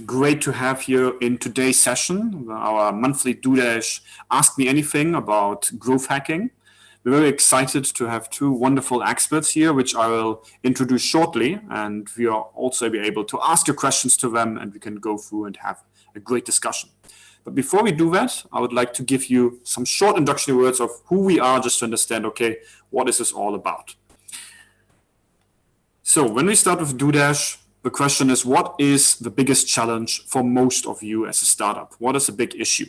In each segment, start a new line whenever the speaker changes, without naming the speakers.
great to have you in today's session, our monthly DueDash Ask Me Anything about growth hacking. We're very excited to have two wonderful experts here, which I will introduce shortly, and we are also be able to ask your questions to them, and we can go through and have a great discussion. But before we do that, I would like to give you some short introductory words of who we are, just to understand, okay, what is this all about? So when we start with DueDash, the question is, what is the biggest challenge for most of you as a startup? What is a big issue?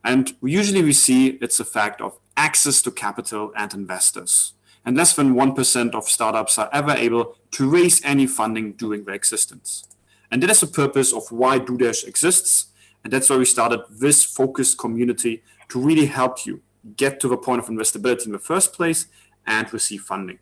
And usually we see it's the fact of access to capital and investors. And less than 1% of startups are ever able to raise any funding during their existence. And that is the purpose of why DueDash exists. And that's why we started this focused community to really help you get to the point of investability in the first place and receive funding.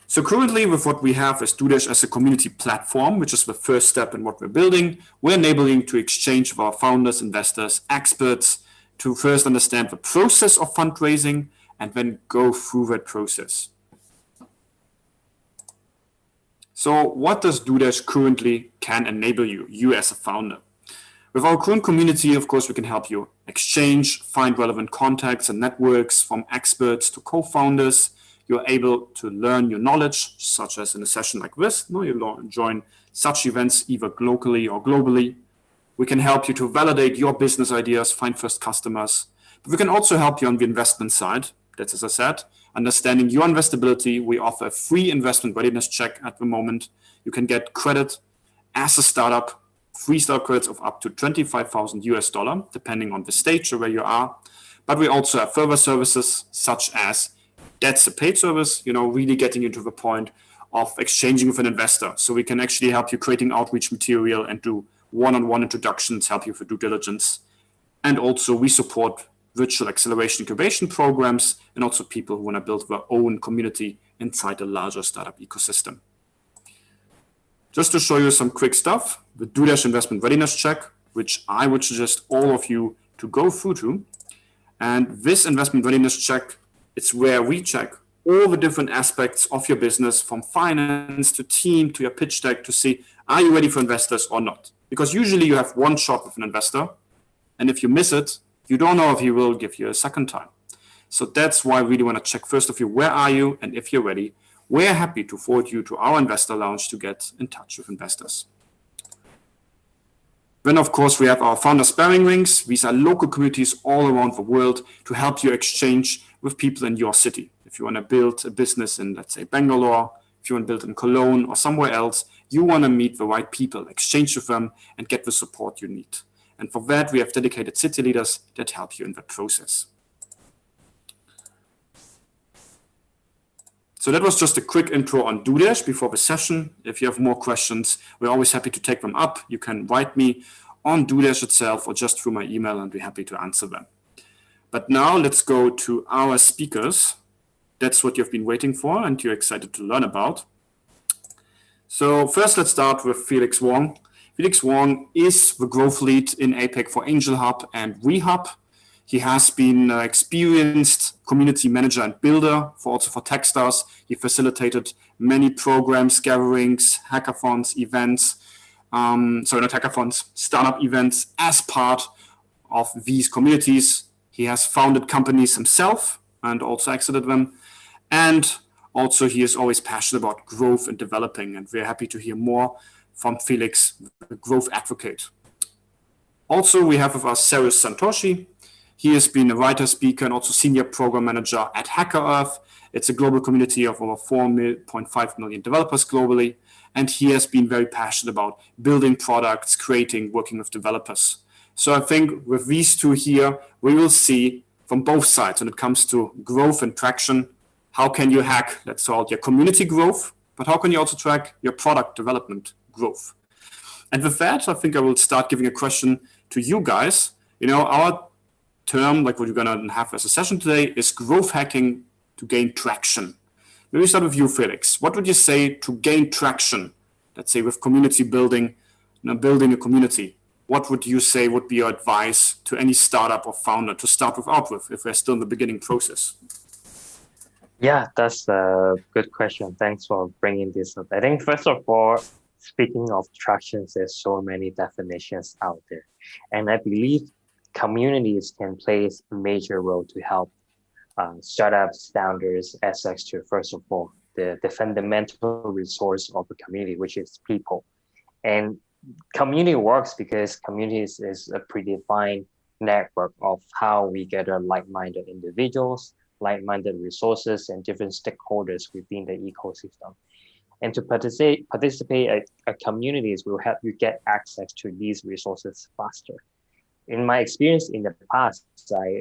So currently with what we have as DueDash as a community platform, which is the first step in what we're building, we're enabling to exchange with our founders, investors, experts to first understand the process of fundraising and then go through that process. So what does DueDash currently can enable you as a founder? With our current community, of course, we can help you exchange, find relevant contacts and networks from experts to co-founders. You're able to learn your knowledge, such as in a session like this. You join such events either locally or globally. We can help you to validate your business ideas, find first customers. But we can also help you on the investment side. That's, as I said, understanding your investability. We offer a free investment readiness check at the moment. You can get credit as a startup, free startup credits of up to $25,000 depending on the stage or where you are. But we also have further services such as that's a paid service, really getting you to the point of exchanging with an investor. So we can actually help you creating outreach material and do one-on-one introductions, help you for due diligence. And also we support virtual acceleration incubation programs and also people who want to build their own community inside a larger startup ecosystem. Just to show you some quick stuff, the DueDash Investment Readiness Check, which I would suggest all of you to go through to. And this investment readiness check, it's where we check all the different aspects of your business, from finance to team to your pitch deck, to see, are you ready for investors or not? Because usually you have one shot with an investor, and if you miss it, you don't know if he will give you a second time. So that's why we really want to check first of you, where are you? And if you're ready, we're happy to forward you to our investor lounge to get in touch with investors. Then, of course, we have our founder sparring rings. These are local communities all around the world to help you exchange with people in your city. If you want to build a business in, let's say, Bangalore, if you want to build in Cologne or somewhere else, you want to meet the right people, exchange with them, and get the support you need. And for that, we have dedicated city leaders that help you in that process. So that was just a quick intro on DueDash before the session. If you have more questions, we're always happy to take them up. You can write me on DueDash itself or just through my email, and we're happy to answer them. But now let's go to our speakers. That's what you've been waiting for and you're excited to learn about. So first, let's start with Felix Wong. Felix Wong is the growth lead in APAC for Angel Hub and Rehub. He has been an experienced community manager and builder also for Techstars. He facilitated many programs, gatherings, hackathons, events, startup events as part of these communities. He has founded companies himself and also exited them. And also he is always passionate about growth and developing. And we're happy to hear more from Felix, the growth advocate. Also, we have with us Cyrus Santoshi. He has been a writer, speaker, and also senior program manager at HackerEarth. It's a global community of over 4.5 million developers globally. And he has been very passionate about building products, creating, working with developers. So I think with these two here, we will see from both sides when it comes to growth and traction, how can you hack, let's call it your community growth, but how can you also track your product development growth? And with that, I think I will start giving a question to you guys. Our term, like what you're going to have as a session today, is growth hacking to gain traction. Maybe start with you, Felix. What would you say to gain traction, let's say with community building, building a community? What would you say would be your advice to any startup or founder to start with if we're still in the beginning process?
Yeah, that's a good question. Thanks for bringing this up. I think first of all, speaking of tractions, there's so many definitions out there. And I believe communities can play a major role to help startups, founders, access to, first of all, the fundamental resource of a community, which is people. And community works because communities is a predefined network of how we gather like-minded individuals, like-minded resources, and different stakeholders within the ecosystem. And to participate at communities will help you get access to these resources faster. In my experience in the past,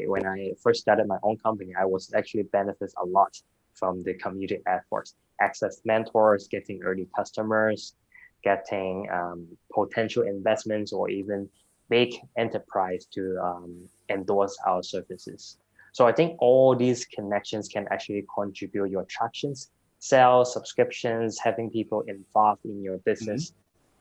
when I first started my own company, I was actually benefits a lot from the community efforts, access mentors, getting early customers, getting potential investments, or even big enterprise to endorse our services. So I think all these connections can actually contribute your attractions, sales, subscriptions, having people involved in your
Mhm.
business,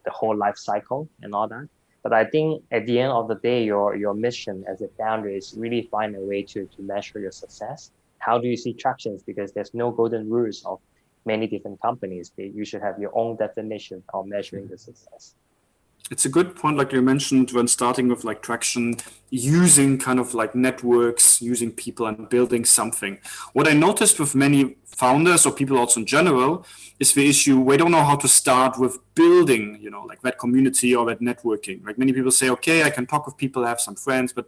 the whole life cycle and all that. But I think at the end of the day, your mission as a founder is really find a way to measure your success. How do you see tractions? Because there's no golden rules of many different companies. You should have your own definition of measuring the success.
It's a good point, like you mentioned, when starting with like traction, using kind of like networks, using people and building something. What I noticed with many founders or people also in general is the issue we don't know how to start with building, like that community or that networking. Like many people say, okay, I can talk with people, have some friends, but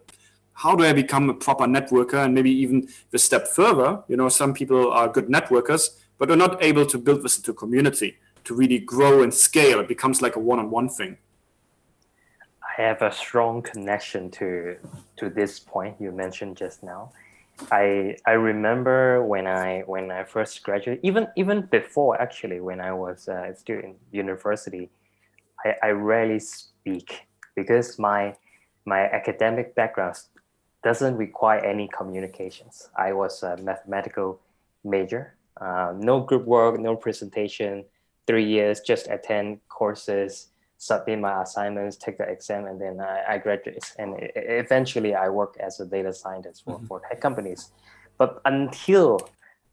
how do I become a proper networker? And maybe even the step further, some people are good networkers, but are not able to build this into a community to really grow and scale. It becomes like a one-on-one thing.
I have a strong connection to this point you mentioned just now. I remember when I first graduated, even before actually when I was still in university, I rarely speak because my academic background doesn't require any communications. I was a mathematical major, no group work, no presentation, 3 years, just attend courses, submit my assignments, take the exam, and then I graduate. And eventually I work as a data scientist for tech companies. But until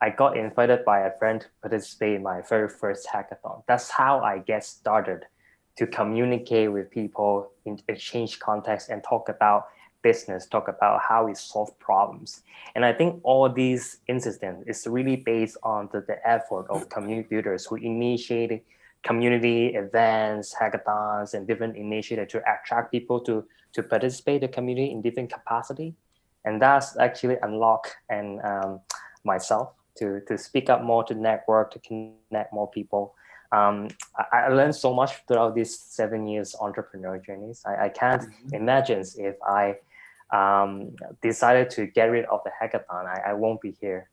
I got invited by a friend to participate in my very first hackathon, that's how I get started to communicate with people, exchange context, and talk about business, talk about how we solve problems. And I think all these incidents is really based on the effort of community builders who initiated community events, hackathons, and different initiatives to attract people to participate in the community in different capacity. And that's actually unlock and myself to speak up more, to network, to connect more people. I learned so much throughout these 7 years entrepreneur journeys. I can't imagine if I decided to get rid of the hackathon, I won't be here.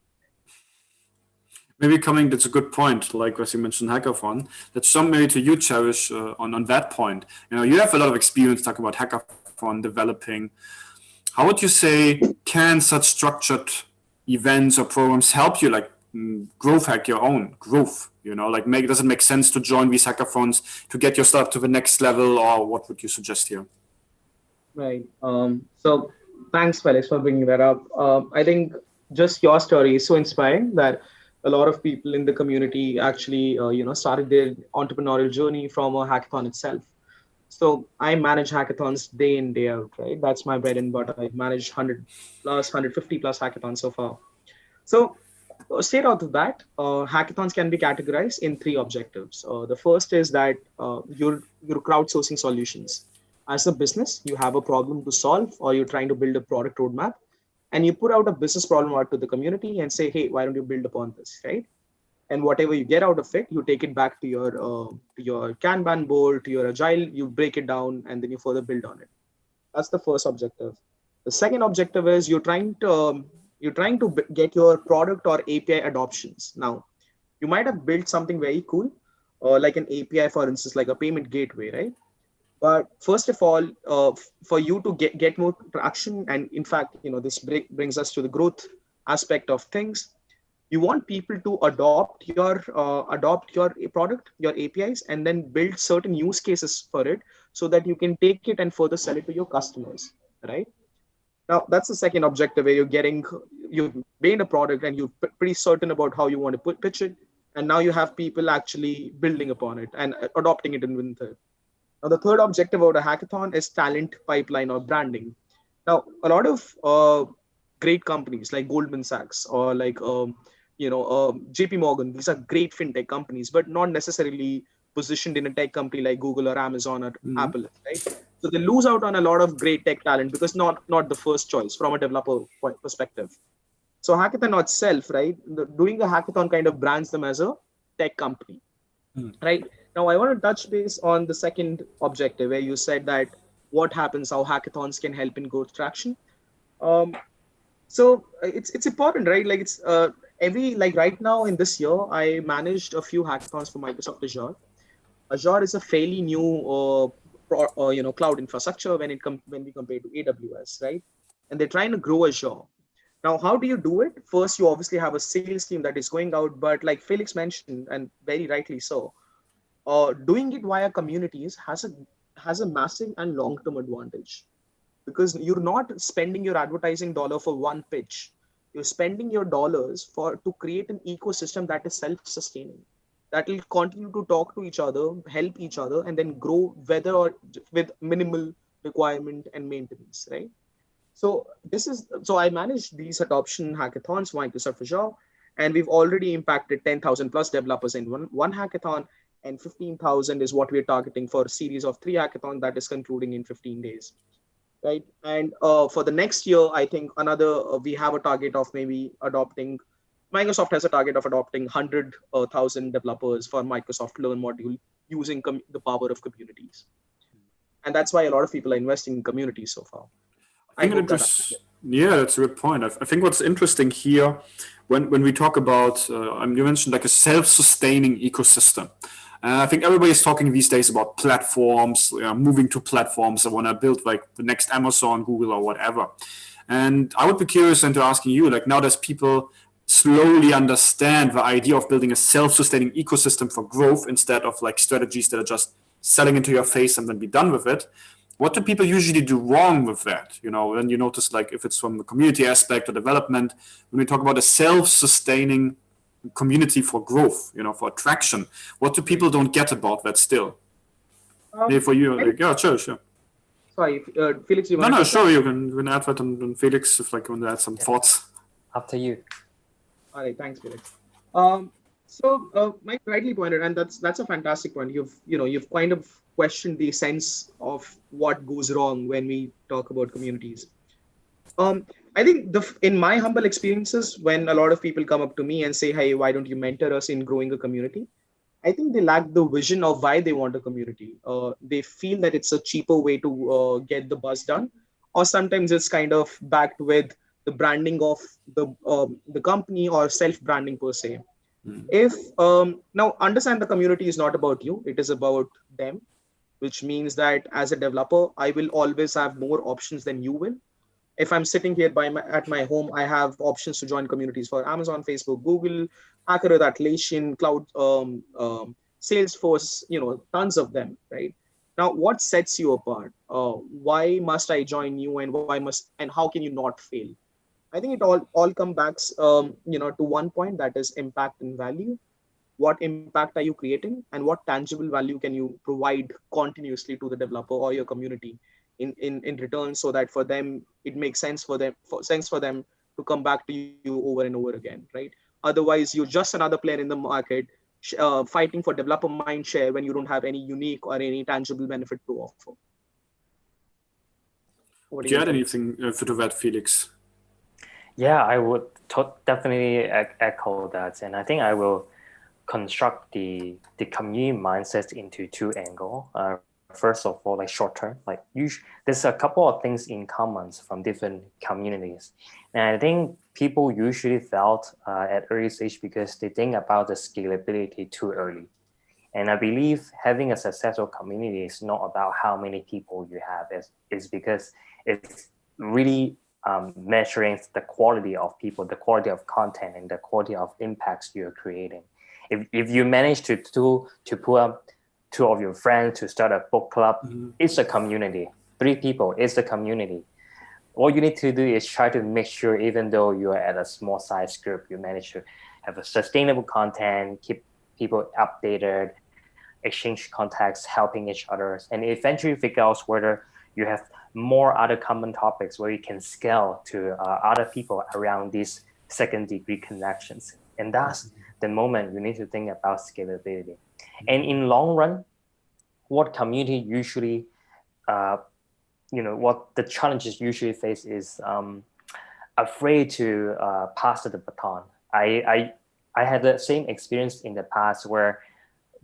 Maybe coming, that's a good point. Like as you mentioned, hackathon. That's some maybe to you, Cherish, on that point. You have a lot of experience talking about hackathon developing. How would you say can such structured events or programs help you, like growth hack your own growth? Like does it make sense to join these hackathons to get your startup to the next level, or what would you suggest here?
Right. So thanks, Felix, for bringing that up. I think just your story is so inspiring that a lot of people in the community actually, started their entrepreneurial journey from a hackathon itself. So I manage hackathons day in, day out, right? That's my bread and butter. I've managed 100 plus, 150 plus hackathons so far. So straight out of that, hackathons can be categorized in three objectives. The first is that you're crowdsourcing solutions. As a business, you have a problem to solve, or you're trying to build a product roadmap, and you put out a business problem out to the community and say, "Hey, why don't you build upon this?" Right? And whatever you get out of it, you take it back to your Kanban board, to your Agile. You break it down, and then you further build on it. That's the first objective. The second objective is you're trying to get your product or API adoptions. Now, you might have built something very cool, like an API, for instance, like a payment gateway, right? But first of all, for you to get more traction, and in fact, this brings us to the growth aspect of things. You want people to adopt your product, your APIs, and then build certain use cases for it, so that you can take it and further sell it to your customers, right? Now, that's the second objective, where you've made a product and you're pretty certain about how you want to pitch it, And now you have people actually building upon it and adopting it in winter. Now, the third objective of the hackathon is talent pipeline or branding. Now, a lot of great companies like Goldman Sachs or like JP Morgan, these are great fintech companies, but not necessarily positioned in a tech company like Google or Amazon or Apple, right? So they lose out on a lot of great tech talent because not the first choice from a developer perspective. So hackathon itself, right? Doing a hackathon kind of brands them as a tech company, right? Now, I want to touch base on the second objective where you said that what happens, how hackathons can help in growth traction. Um, it's important, right? Like it's every like right now in this year, I managed a few hackathons for Microsoft Azure. Azure is a fairly new cloud infrastructure when we compare to AWS, right? And they're trying to grow Azure. Now, how do you do it? First, you obviously have a sales team that is going out, but like Felix mentioned, and very rightly so, doing it via communities has a massive and long-term advantage because you're not spending your advertising dollar for one pitch. You're spending your dollars for to create an ecosystem that is self-sustaining, that will continue to talk to each other, help each other, and then grow whether or with minimal requirement and maintenance, right? So I manage these adoption hackathons for Microsoft Azure, and we've already impacted 10,000 plus developers in one hackathon, and 15,000 is what we're targeting for a series of 3 hackathons that is concluding in 15 days, right? And for the next year, I think we have a target of maybe adopting. Microsoft has a target of adopting 100,000 developers for Microsoft Learn module using the power of communities, and that's why a lot of people are investing in communities so far.
I think yeah, that's a good point. I think what's interesting here, when we talk about, you mentioned like a self-sustaining ecosystem. I think everybody's talking these days about platforms, moving to platforms. I want to build like the next Amazon, Google, or whatever. And I would be curious into asking you, like now that people slowly understand the idea of building a self-sustaining ecosystem for growth instead of like strategies that are just selling into your face and then be done with it. What do people usually do wrong with that? You know, and you notice like if it's from the community aspect or development, when we talk about a self-sustaining community for growth, you know, for attraction, what do people don't get about that still? Maybe for you, like, yeah, sure.
Sorry, Felix, you
want to? No, sure, you can add that on Felix if like you want to add some thoughts.
After you.
All right, thanks, Felix. Mike rightly pointed, and that's a fantastic point. You've kind of questioned the sense of what goes wrong when we talk about communities. I think in my humble experiences, when a lot of people come up to me and say, "Hey, why don't you mentor us in growing a community?" I think they lack the vision of why they want a community. They feel that it's a cheaper way to get the buzz done, or sometimes it's kind of backed with the branding of the company or self-branding per se. If now understand the community is not about you, it is about them, which means that as a developer, I will always have more options than you will. If I'm sitting here at my home, I have options to join communities for Amazon, Facebook, Google, Hacker, Atlassian, Cloud, Salesforce, tons of them, right? Now, what sets you apart? Why must I join you, and how can you not fail? I think it all comes back, to one point, that is impact and value. What impact are you creating, and what tangible value can you provide continuously to the developer or your community in return, so that for them it makes sense for them to come back to you over and over again, right? Otherwise, you're just another player in the market fighting for developer mind share when you don't have any unique or any tangible benefit to offer.
Do you add anything to that, Felix?
Yeah, I would definitely echo that, and I think I will construct the community mindset into 2 angles. First of all, like short term, like there's a couple of things in common from different communities, and I think people usually felt at early stage because they think about the scalability too early. And I believe having a successful community is not about how many people you have. It's because it's really measuring the quality of people, the quality of content, and the quality of impacts you're creating. If you manage to pull up 2 of your friends to start a book club, it's a community. 3 people, it's a community. All you need to do is try to make sure, even though you're at a small size group, you manage to have a sustainable content, keep people updated, exchange contacts, helping each other, and eventually figure out whether you have more other common topics where you can scale to other people around these second degree connections. And that's the moment you need to think about scalability. And in long run, what community usually, what the challenges usually face is afraid to pass the baton. I had the same experience in the past where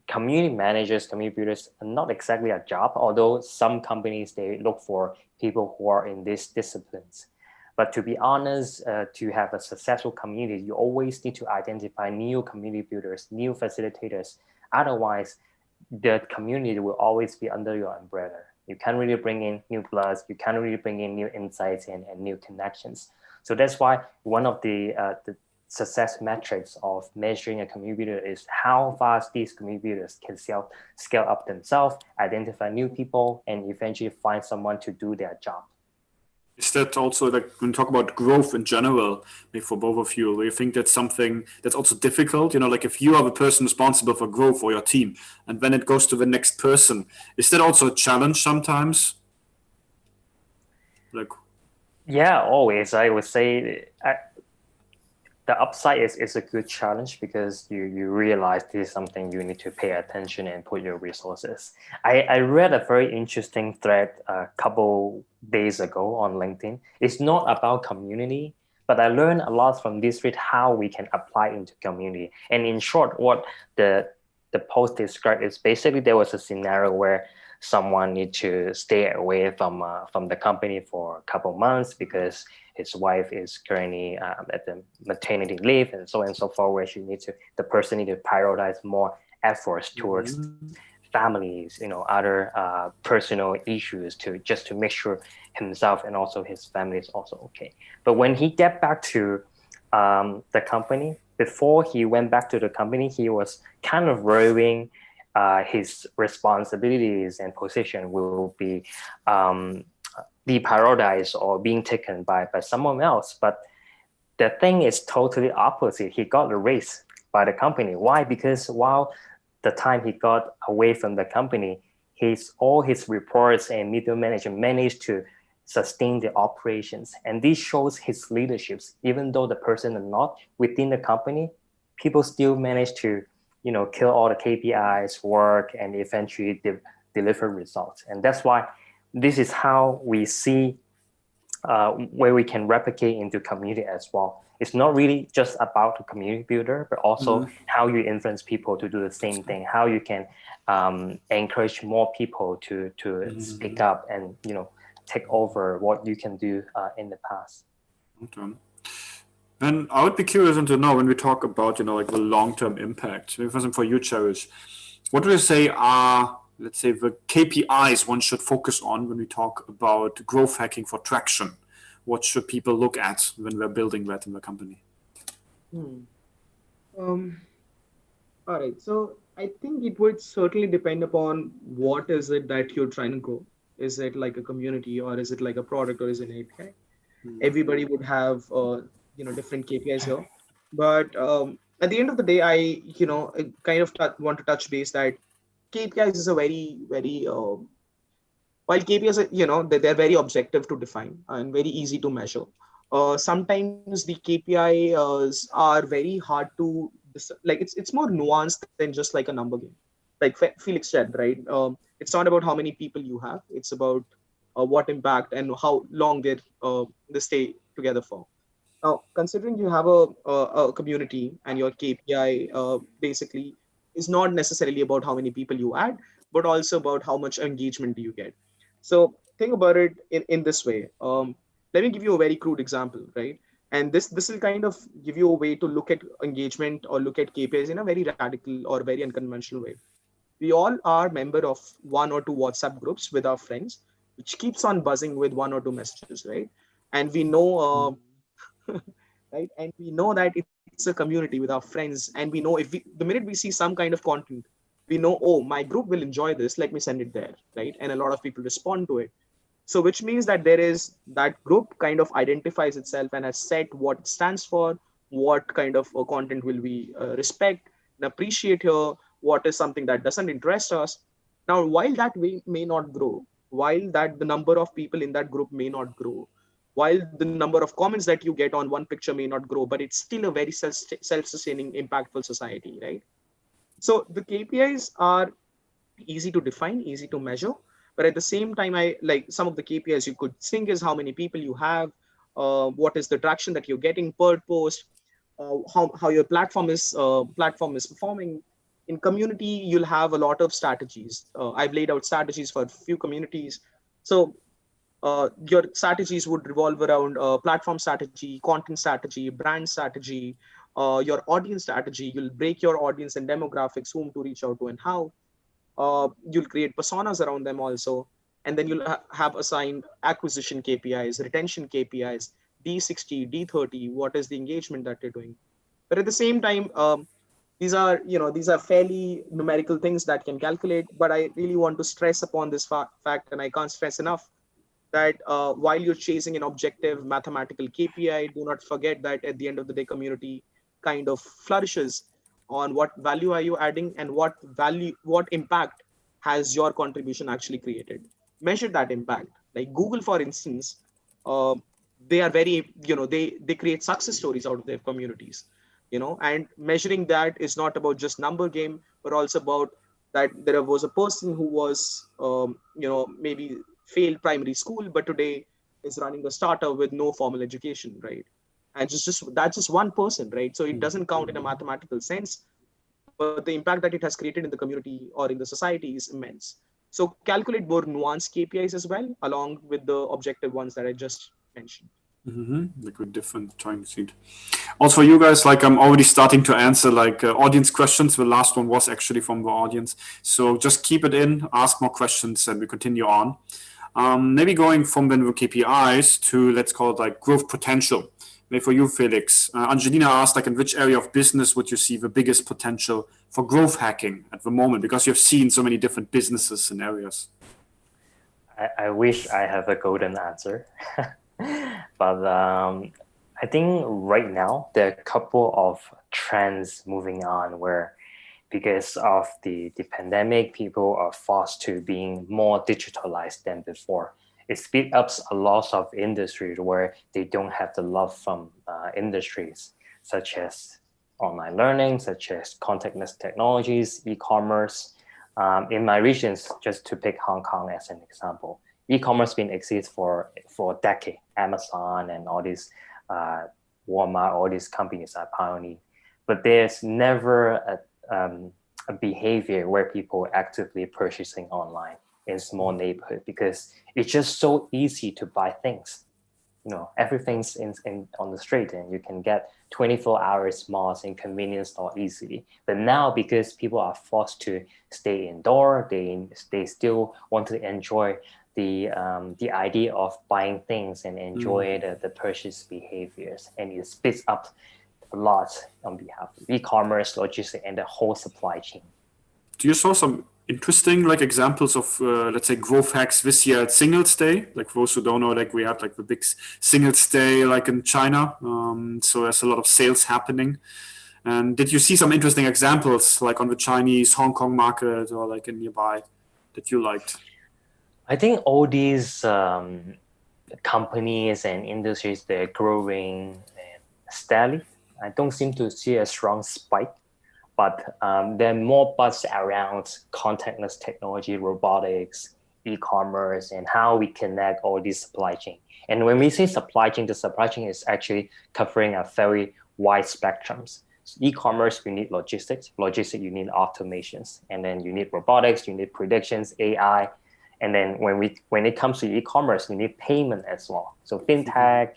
community managers, community builders are not exactly a job, although some companies, they look for people who are in these disciplines. But to be honest, to have a successful community, you always need to identify new community builders, new facilitators. Otherwise, the community will always be under your umbrella. You can't really bring in new bloods, you can't really bring in new insights and new connections. So that's why one of the success metrics of measuring a community builder is how fast these community builders can scale up themselves, identify new people, and eventually find someone to do their job.
Is that also, like, when we talk about growth in general, maybe for both of you, do you think that's something that's also difficult? Like if you are the person responsible for growth for your team, and then it goes to the next person, is that also a challenge sometimes?
Yeah, always. I would say the upside is a good challenge because you realize this is something you need to pay attention and put your resources. I read a very interesting thread a couple days ago on LinkedIn. It's not about community, but I learned a lot from this thread how we can apply into community. And in short, what the post described is basically there was a scenario where someone need to stay away from the company for a couple months because his wife is currently at the maternity leave and so on and so forth, where the person need to prioritize more efforts towards families, other personal issues just to make sure himself and also his family is also okay. But when he get back to the company, before he went back to the company, he was kind of worrying his responsibilities and position will be deprioritized or being taken by someone else. But the thing is totally opposite. He got erased by the company. Why? Because while the time he got away from the company, all his reports and middle management managed to sustain the operations. And this shows his leaderships. Even though the person is not within the company, people still manage to kill all the KPIs, work, and eventually deliver results. And that's why this is how we see where we can replicate into community as well. It's not really just about the community builder, but also how you influence people to do the same thing, how you can encourage more people to speak up and take over what you can do in the past.
Okay. And I would be curious to know, when we talk about, like the long-term impact, maybe for you, Cherish, what do you say are, let's say, the KPIs one should focus on when we talk about growth hacking for traction? What should people look at when we're building that in the company?
All right. So I think it would certainly depend upon what is it that you're trying to grow. Is it like a community, or is it like a product, or is it an API? Everybody would have different KPIs here, but at the end of the day, I kind of want to touch base that KPIs is a very while KPIs are, they're very objective to define and very easy to measure. Sometimes the KPIs are very hard to like it's more nuanced than just like a number game. Like Felix said, right? It's not about how many people you have. It's about what impact and how long they stay together for. Now, considering you have a community and your KPI basically is not necessarily about how many people you add, but also about how much engagement do you get. So think about it in this way. Let me give you a very crude example, right? And this will kind of give you a way to look at engagement or look at KPIs in a very radical or very unconventional way. We all are member of one or two WhatsApp groups with our friends, which keeps on buzzing with one or two messages, right? And we know, right? And we know that it's a community with our friends, and we know the minute we see some kind of content, we know, oh, my group will enjoy this. Let me send it there, right? And a lot of people respond to it. So which means that that group kind of identifies itself and has set what it stands for, what kind of content will we respect, and appreciate here what is something that doesn't interest us. Now, while that way may not grow, while that the number of people in that group may not grow, while the number of comments that you get on one picture may not grow, but it's still a very self-sustaining, impactful society, right? So the KPIs are easy to define, easy to measure, but at the same time, I like some of the KPIs you could think is how many people you have, what is the traction that you're getting per post, how your platform is performing. In community, you'll have a lot of strategies. I've laid out strategies for a few communities. So your strategies would revolve around platform strategy, content strategy, brand strategy, your audience strategy. You'll break your audience and demographics, whom to reach out to and how. You'll create personas around them also. And then you'll have assigned acquisition KPIs, retention KPIs, D60, D30, what is the engagement that you're doing. But at the same time, these are fairly numerical things that can calculate, but I really want to stress upon this fact, and I can't stress enough that while you're chasing an objective mathematical KPI, do not forget that at the end of the day, community kind of flourishes on what value are you adding and what impact has your contribution actually created. Measure that impact. Like Google, for instance, uh, they are very, they create success stories out of their communities, and measuring that is not about just number game, but also about that there was a person who was, maybe failed primary school, but today is running a startup with no formal education, right? And just that's just one person, right? So it doesn't count in a mathematical sense, but the impact that it has created in the community or in the society is immense. So calculate more nuanced KPIs as well, along with the objective ones that I just mentioned.
Like with different time seed. Also, for you guys, like I'm already starting to answer like audience questions. The last one was actually from the audience, so just keep it in, ask more questions, and we continue on. Maybe going from then the KPIs to let's call it like growth potential. Maybe for you, Felix. Angelina asked, like, in which area of business would you see the biggest potential for growth hacking at the moment? Because you've seen so many different businesses and areas.
I wish I have a golden answer. But I think right now there are a couple of trends moving on where because of the pandemic, people are forced to being more digitalized than before. It speeds up a lot of industries where they don't have the love from industries such as online learning, such as contactless technologies, e-commerce. In my regions, just to pick Hong Kong as an example, e-commerce been exists for a decade. Amazon and all these Walmart, all these companies are pioneering, but there's never a behavior where people actively purchasing online in small neighborhood because it's just so easy to buy things. Everything's in on the street and you can get 24 hours malls and convenience store easily. But now because people are forced to stay indoor, they still want to enjoy the idea of buying things and enjoy the purchase behaviors, and it speeds up a lot on behalf of e-commerce, logistics, and the whole supply chain.
Do you saw some interesting like examples of let's say growth hacks this year at Singles Day? Like for those who don't know, like we had like the big Singles Day like in China, so there's a lot of sales happening. And did you see some interesting examples like on the Chinese Hong Kong market or like in nearby that you liked?
I think all these companies and industries, they're growing steadily. I don't seem to see a strong spike, but there are more buzz around contactless technology, robotics, e-commerce, and how we connect all these supply chain. And when we say supply chain, the supply chain is actually covering a very wide spectrums. So e-commerce, you need logistics. Logistics, you need automations. And then you need robotics, you need predictions, AI. And then when it comes to e-commerce, you need payment as well. So fintech,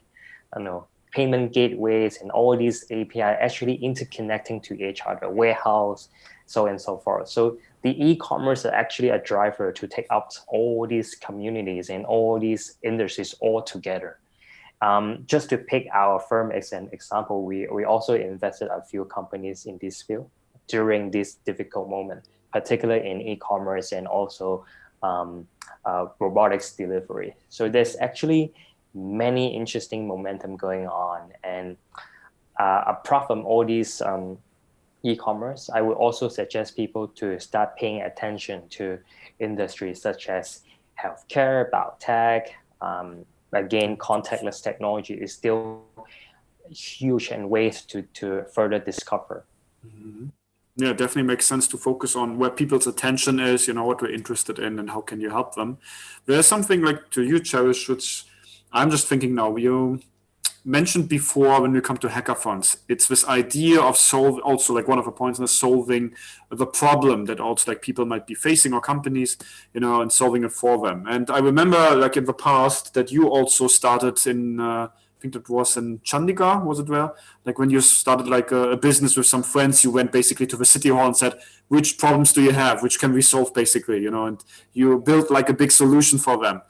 payment gateways, and all these API actually interconnecting to each other, warehouse, so on and so forth. So the e-commerce is actually a driver to take up all these communities and all these industries all together. Just to pick our firm as an example, we also invested a few companies in this field during this difficult moment, particularly in e-commerce and also robotics delivery. So there's actually many interesting momentum going on, and apart from all these e-commerce, I would also suggest people to start paying attention to industries such as healthcare, biotech. Again, contactless technology is still huge and ways to further discover.
Mm-hmm. Yeah, definitely makes sense to focus on where people's attention is, what we're interested in and how can you help them. There's something like to you, Cherish, which I'm just thinking now. You mentioned before when we come to hackathons, it's this idea of also like one of the points in solving the problem that also like people might be facing or companies, and solving it for them. And I remember like in the past that you also started in, I think that was in Chandigarh, was it where? Like when you started like a business with some friends, you went basically to the city hall and said, which problems do you have? Which can we solve basically, and you built like a big solution for them.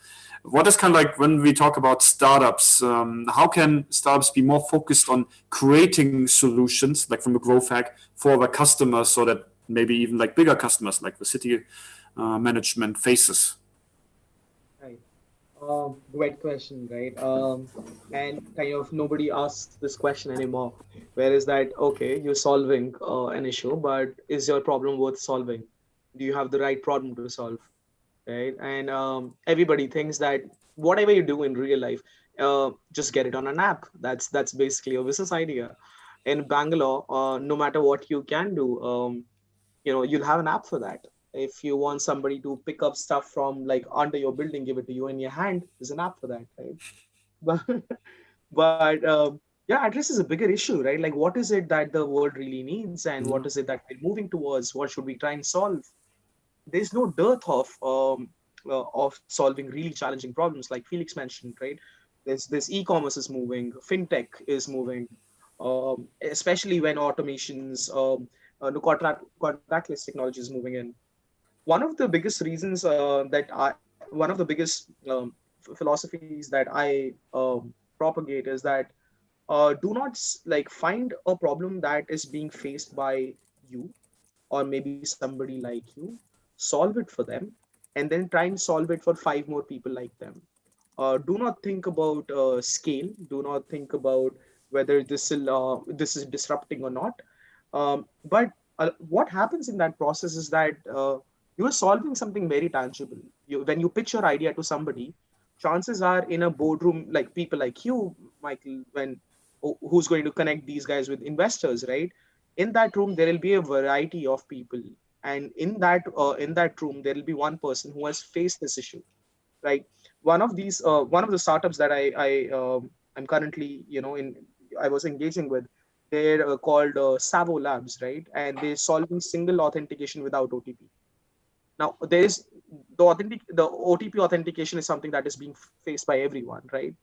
What is kind of like when we talk about startups, how can startups be more focused on creating solutions like from a growth hack for the customers so that maybe even like bigger customers like the city management faces?
Right. Great question, right? And kind of nobody asks this question anymore. Where is that, okay, you're solving an issue, but is your problem worth solving? Do you have the right problem to solve? Right? And everybody thinks that whatever you do in real life, just get it on an app. That's basically a business idea. In Bangalore, no matter what you can do, you'll have an app for that. If you want somebody to pick up stuff from like under your building, give it to you in your hand, there's an app for that, right? But but yeah, address is a bigger issue, right? Like, what is it that the world really needs, and what is it that we're moving towards? What should we try and solve? There's no dearth of solving really challenging problems, like Felix mentioned, right? There's e-commerce is moving, fintech is moving, especially when automations, no contactless technology is moving in. One of the biggest reasons one of the biggest philosophies that I propagate is that do not like find a problem that is being faced by you or maybe somebody like you, solve it for them, and then try and solve it for five more people like them. Do not think about scale. Do not think about whether this is disrupting or not. But what happens in that process is that you are solving something very tangible. When you pitch your idea to somebody, chances are in a boardroom, like people like you, Michael, who's going to connect these guys with investors, right? In that room, there will be a variety of people, and in that room, there will be one person who has faced this issue, right? One of the startups that I'm currently in I was engaging with, they're called Savo Labs, right? And they're solving single authentication without OTP. Now there is the OTP authentication is something that is being faced by everyone, right?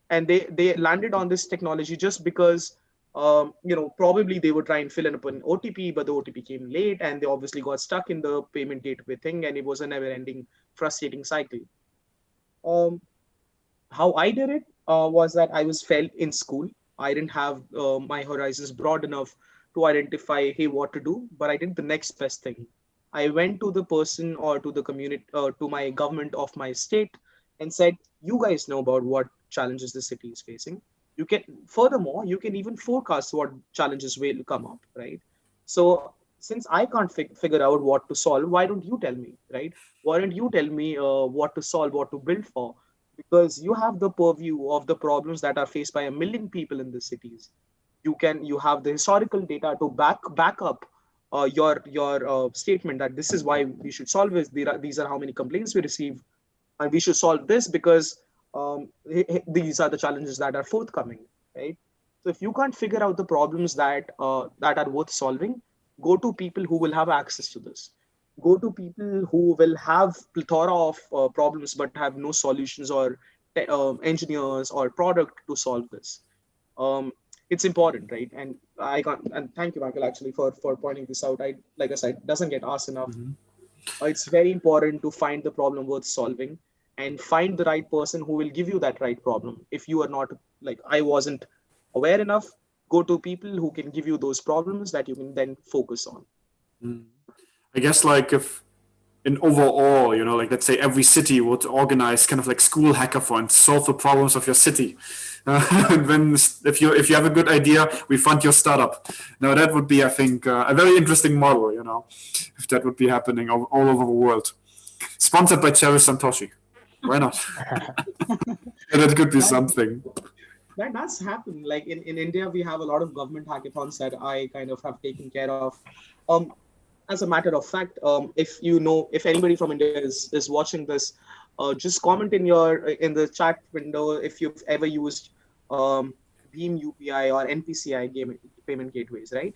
And they landed on this technology just because probably they would try and fill in up an OTP, but the OTP came late, and they obviously got stuck in the payment gateway thing, and it was a never-ending, frustrating cycle. Um, how I did it was that I was felt in school. I didn't have my horizons broad enough to identify, hey, what to do, but I did the next best thing. I went to the person or to the community, to my government of my state, and said, you guys know about what challenges the city is facing. You can, furthermore, you can even forecast what challenges will come up, right? So since I can't figure out what to solve, why don't you tell me, right? Why don't you tell me what to solve, what to build for? Because you have the purview of the problems that are faced by a million people in the cities. You have the historical data to back up your statement that this is why we should solve this. These are how many complaints we receive, and we should solve this because these are the challenges that are forthcoming, right? So if you can't figure out the problems that are worth solving, go to people who will have access to this. Go to people who will have plethora of problems but have no solutions or engineers or product to solve this. Um, it's important, right? And I can't. And thank you, Michael, actually for pointing this out. I like I said, doesn't get asked enough. It's very important to find the problem worth solving and find the right person who will give you that right problem. If you are not, like I wasn't aware enough, go to people who can give you those problems that you can then focus on.
I guess like if in overall, like let's say every city would organize kind of like school hackathons, solve the problems of your city. When if you have a good idea, we fund your startup. Now that would be, I think, a very interesting model. If that would be happening all over the world, sponsored by Cherry Santoshi. Why not? That could be something.
That does happen. Like in India, we have a lot of government hackathons that I kind of have taken care of. Um, as a matter of fact, if anybody from India is watching this, just comment in the chat window if you've ever used um, Beam UPI or NPCI payment gateways, right?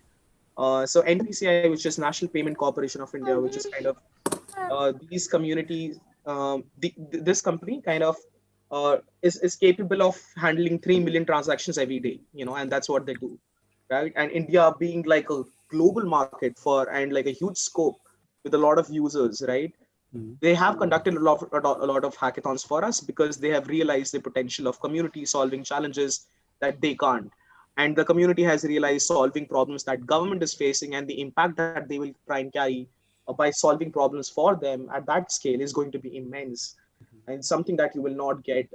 So NPCI, which is National Payment Corporation of India, which is kind of these communities, this company kind of is capable of handling 3 million transactions every day, and that's what they do, right? And India being like a global market and like a huge scope with a lot of users, right? They have conducted a lot of hackathons for us because they have realized the potential of community solving challenges that they can't. And the community has realized solving problems that government is facing and the impact that they will try and carry by solving problems for them at that scale is going to be immense and something that you will not get,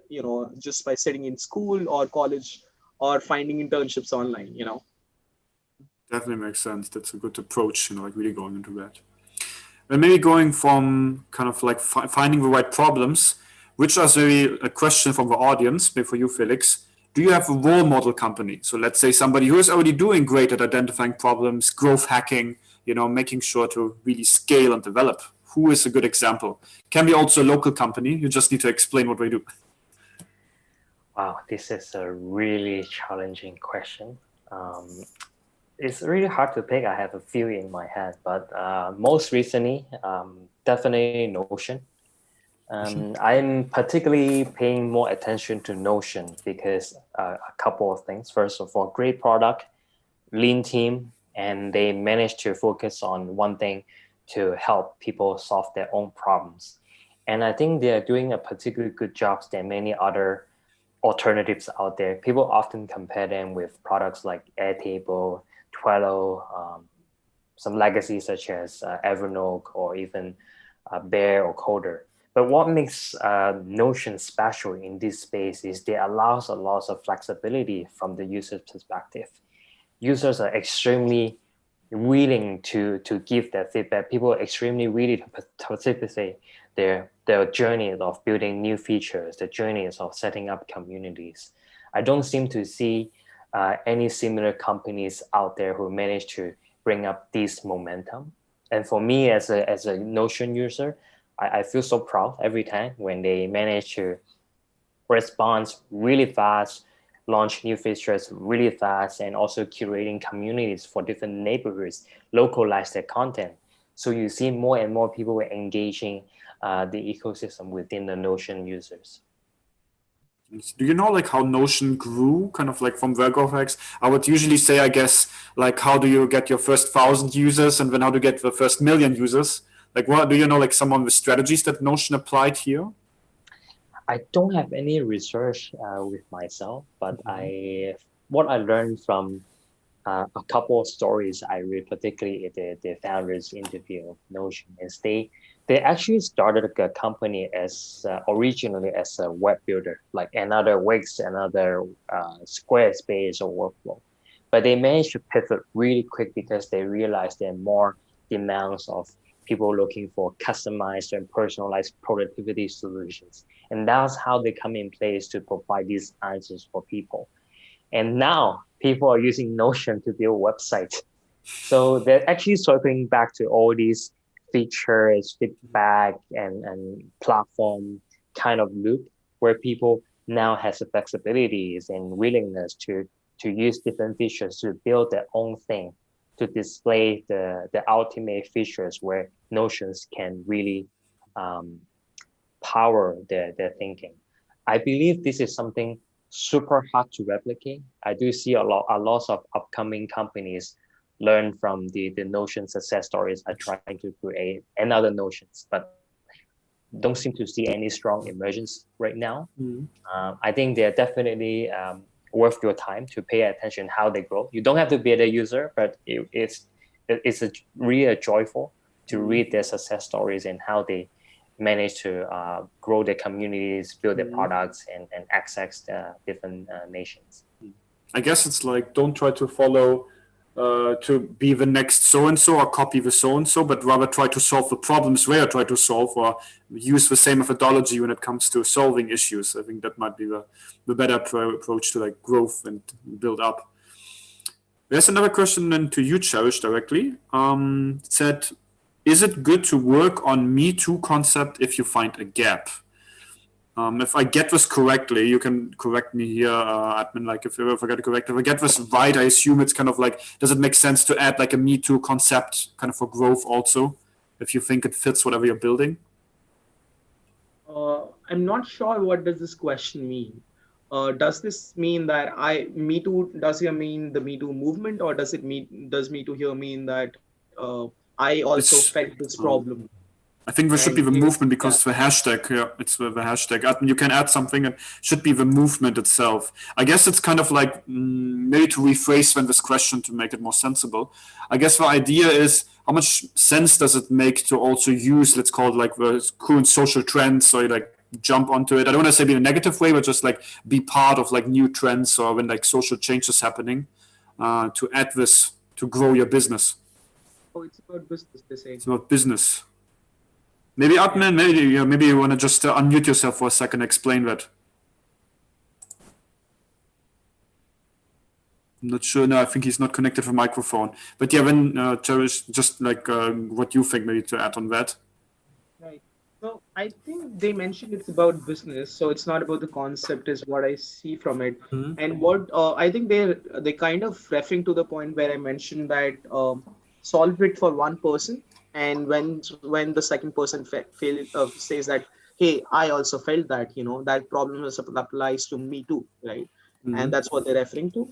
just by sitting in school or college or finding internships online.
Definitely makes sense. That's a good approach. Like really going into that. And maybe going from kind of like finding the right problems, which is a question from the audience, maybe for you, Felix. Do you have a role model company? So let's say somebody who is already doing great at identifying problems, growth hacking, making sure to really scale and develop. Who is a good example? Can be also a local company. You just need to explain what we do.
Wow, this is a really challenging question. It's really hard to pick. I have a few in my head, but most recently, definitely Notion. I'm particularly paying more attention to Notion because a couple of things. First of all, great product, lean team, and they managed to focus on one thing to help people solve their own problems. And I think they are doing a particularly good job than many other alternatives out there. People often compare them with products like Airtable, Trello, some legacies such as Evernote or even Bear or Coder. But what makes Notion special in this space is they allows a lot of flexibility from the user's perspective. Users are extremely willing to give their feedback. People are extremely willing to participate their journey of building new features, the journeys of setting up communities. I don't seem to see any similar companies out there who manage to bring up this momentum. And for me as a Notion user, I feel so proud every time when they manage to respond really fast, launch new features really fast, and also curating communities for different neighborhoods, localize their content. So you see more and more people engaging the ecosystem within the Notion users.
Do you know like how Notion grew kind of like from WorkOfX? I would usually say, I guess, like how do you get your first 1,000 users and then how to get the first million users? Like what do you know like some of the strategies that Notion applied here?
I don't have any research with myself, but what I learned from a couple of stories I read, particularly the founders interview of Notion, is they actually started a company as originally as a web builder, like another Wix, another Squarespace or workflow. But they managed to pivot really quick because they realized there are more demands of people looking for customized and personalized productivity solutions. And that's how they come in place to provide these answers for people. And now people are using Notion to build websites. So they're actually circling back to all these features, feedback, and platform kind of loop where people now has the flexibilities and willingness to use different features to build their own thing, to display the ultimate features where Notions can really power their thinking. I believe this is something super hard to replicate. I do see a lot of upcoming companies learn from the Notion success stories are trying to create another Notions, but don't seem to see any strong emergence right now. I think they're definitely worth your time to pay attention how they grow. You don't have to be a user, but it's really joyful to read their success stories and how they manage to grow their communities, build their products, and access the different nations.
I guess it's like, don't try to follow to be the next so-and-so or copy the so-and-so, but rather try to solve the problems where you try to solve, or use the same methodology when it comes to solving issues. I think that might be the better approach to like growth and build up. There's another question then to you, Cherish, directly. It said, is it good to work on Me Too concept if you find a gap? If I get this correctly, you can correct me here, admin, like if I get it correct. If I get this right, I assume it's kind of like, does it make sense to add like a Me Too concept kind of for growth also, if you think it fits whatever you're building?
I'm not sure what does this question mean. Does this mean that Me Too, does here mean the Me Too movement, or does Me Too here mean that I also felt this problem?
I think there should be the movement, because it's the hashtag. Yeah, it's the hashtag. You can add something, and should be the movement itself. I guess it's kind of like, maybe to rephrase then this question to make it more sensible. I guess the idea is, how much sense does it make to also use, let's call it like the current social trends, so you like jump onto it. I don't want to say be in a negative way, but just like be part of like new trends, or when like social change is happening, to add this to grow your business.
Oh, it's about business, they say.
It's about business. Maybe admin, maybe you want to just unmute yourself for a second, explain that. I'm not sure. No, I think he's not connected to the microphone. But yeah, when Cherish, just like what you think maybe to add on that.
Right. So I think they mentioned it's about business, so it's not about the concept, is what I see from it. And what I think they kind of referring to the point where I mentioned that solve it for one person, and when the second person says that, hey, I also felt that, that problem applies to me too, right? And that's what they're referring to.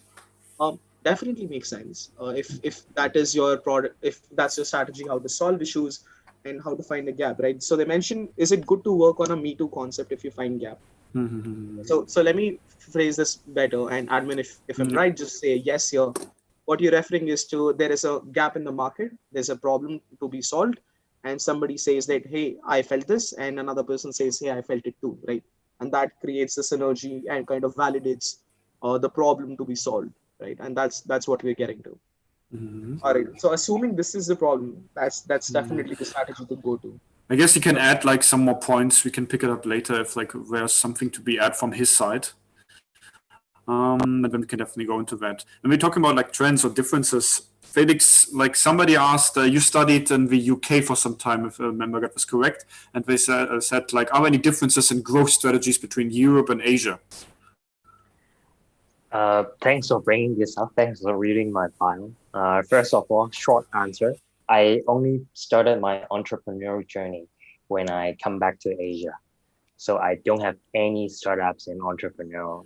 Definitely makes sense. If that is your product, if that's your strategy, how to solve issues and how to find a gap, right? So they mentioned, is it good to work on a Me Too concept if you find gap? So let me phrase this better, and admin, if I'm right, just say yes here. What you're referring is to, there is a gap in the market, there's a problem to be solved, and somebody says that, hey, I felt this, and another person says, hey, I felt it too, right? And that creates the synergy and kind of validates the problem to be solved, right? And that's what we're getting to. All right. So assuming this is the problem, that's definitely the strategy to go to.
I guess you can add like some more points. We can pick it up later if like there's something to be added from his side. And then we can definitely go into that. When we're talking about like trends or differences, Felix, like somebody asked, you studied in the UK for some time, if I remember that was correct, and they said like, are there any differences in growth strategies between Europe and Asia?
Thanks for bringing this up. Thanks for reading my file. First of all, short answer. I only started my entrepreneurial journey when I come back to Asia. So I don't have any startups and entrepreneurial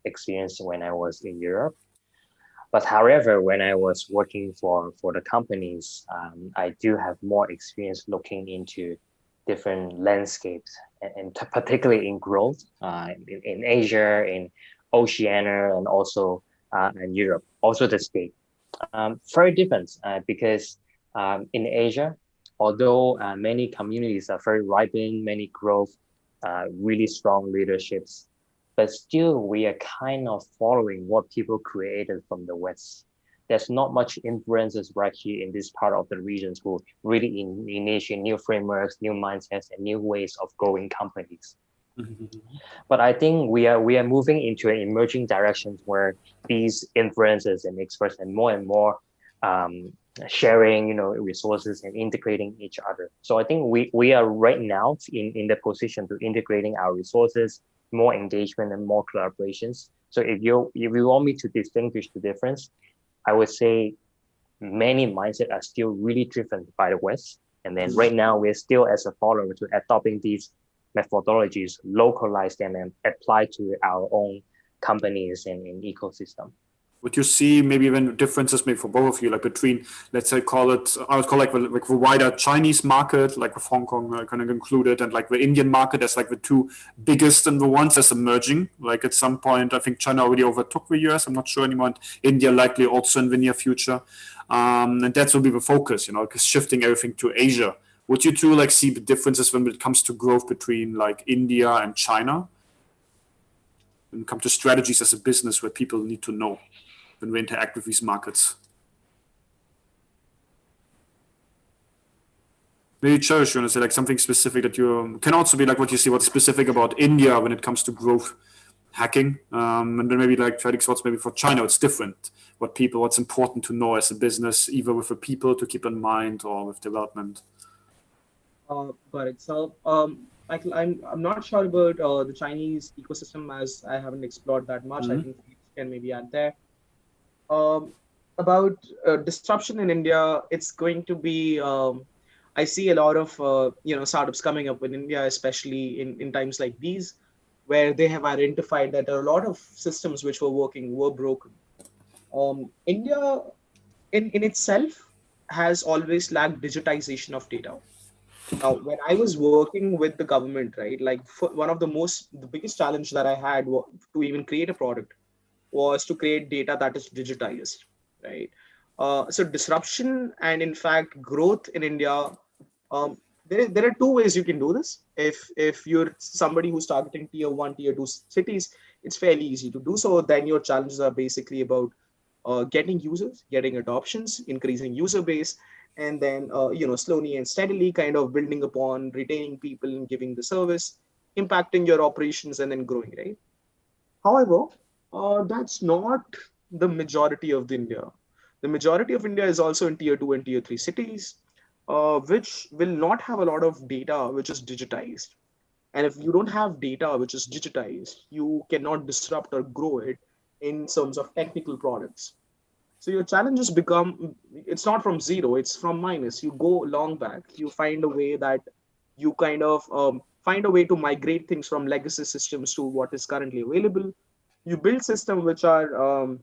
experience when I was in Europe. But however, when I was working for the companies, I do have more experience looking into different landscapes, and particularly in growth in Asia, in Oceania, and also in Europe, also the States. Very different because in Asia, although many communities are very ripened, many growth, really strong leaderships, but still we are kind of following what people created from the West. There's not much influences right here in this part of the regions who really initiate new frameworks, new mindsets, and new ways of growing companies. But I think we are moving into an emerging directions where these influences and experts and more sharing, resources and integrating each other. So I think we are right now in the position to integrating our resources, more engagement and more collaborations. So if you want me to distinguish the difference, I would say many mindsets are still really driven by the West. And then right now we're still as a follower to adopting these methodologies, localize them and apply to our own companies and ecosystem.
Would you see maybe even differences maybe for both of you, like between, let's say, I would call like the wider Chinese market, like with Hong Kong kind of included, and like the Indian market as like the two biggest and the ones that's emerging. Like at some point, I think China already overtook the US. I'm not sure anymore. And India likely also in the near future. And that will be the focus, because shifting everything to Asia. Would you two like see the differences when it comes to growth between like India and China? When it comes to strategies as a business where people need to know when we interact with these markets? Maybe Cherish, you want to say like something specific that you can also be like what you see, what's specific about India when it comes to growth hacking, and then maybe like trading thoughts maybe for China it's different. What's important to know as a business, either with the people to keep in mind or with development.
Got it. So, I'm not sure about the Chinese ecosystem as I haven't explored that much. I think Felix can maybe add there. About disruption in India, it's going to be. I see a lot of startups coming up in India, especially in times like these, where they have identified that there are a lot of systems which were working were broken. India, in itself, has always lacked digitization of data. Now, when I was working with the government, right, like one of the biggest challenge that I had to even create a product was to create data that is digitized, right? So disruption and in fact growth in India, there are two ways you can do this. If you're somebody who's targeting tier one, tier two cities, it's fairly easy to do so. Then your challenges are basically about getting users, getting adoptions, increasing user base, and then slowly and steadily kind of building upon retaining people and giving the service, impacting your operations, and then growing, right? However, that's not the majority of the India. The majority of India is also in tier two and tier three cities, which will not have a lot of data which is digitized. And if you don't have data which is digitized, you cannot disrupt or grow it in terms of technical products. So your challenges become, it's not from zero, it's from minus. You go long back, you find a way that you kind of find a way to migrate things from legacy systems to what is currently available. You build systems which are